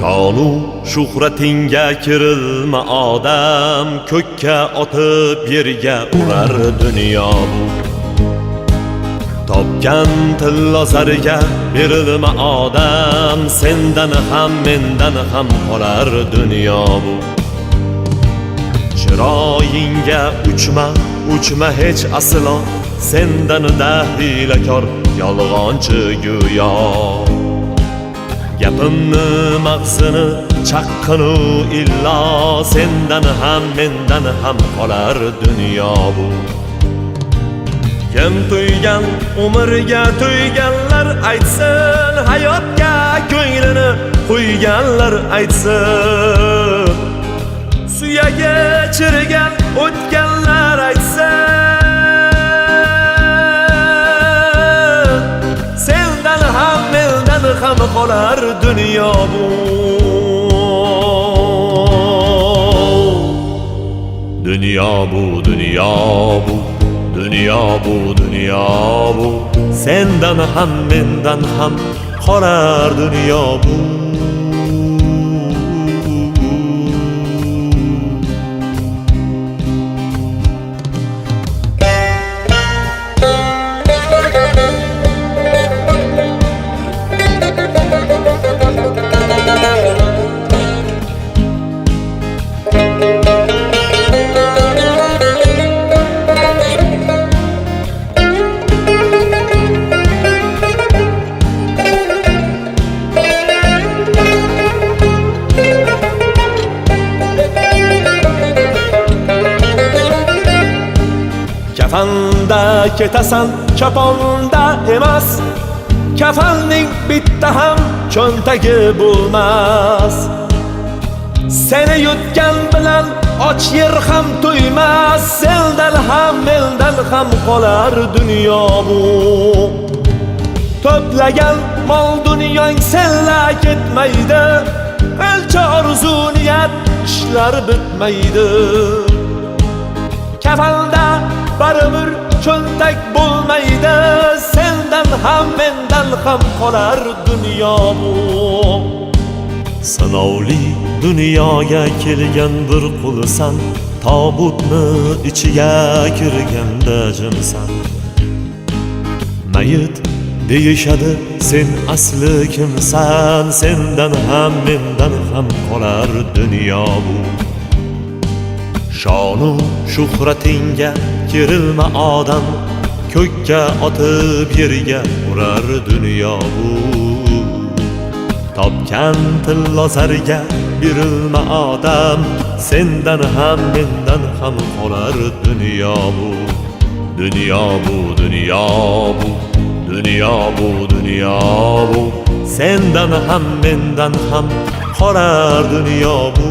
Shonu shuhratingga kirilma odam, ko'kka otib yerga urar dunyo bu. Topgan tilla zarga berilma odam, sendan ham mendan ham qolar dunyo bu. Chiroyingga uchma hech aslo, sendan dahlakor yolg'onchi go'yo. Gapimni mag'zini chaqqinu illo, sendan ham mendan ham qolar dunyo bu. Kim to'ygan umrga to'yganlar aytsin, hayotga ko'nglini qo'yganlar aytsin. Suyagi chirigan o'tganlar aytsin, sendan ham mendan ham qolar dunyo bu. Dunyo bu, dunyo bu, dunyo bu, dunyo bu, sendan ham mendan ham qolar dunyo bu. Kafanda ketasan, kaponda emas. Kafanning bitta ham cho'ntagi bo'lmas. Seni yutgan bilan och yer ham to'ymas. Sendan ham mendan ham qolar dunyo bu. To'plagan mol dunyong senla ketmaydi. Elcha orzu niyat ishlar bitmaydi. Kafanda baribir cho'ntak bo'lmaydi. Sendan ham mendan ham qolar dunyo bu. Sinovli dunyoga kelgan bir qulsan, tobutni ichiga kirganda jimsan. Mayit deyishadi, sen asli kimsan? Sendan ham mendan ham qolar dunyo bu. Shonu shuhratingga kirilma odam, ko'kka otib yerga urar dunyo bu. Topgan tilla zarga berilma odam, sendan ham mendan ham qolar dunyo bu. Dunyo bu, dunyo bu, dunyo bu, dunyo bu, sendan ham mendan ham qolar dunyo bu.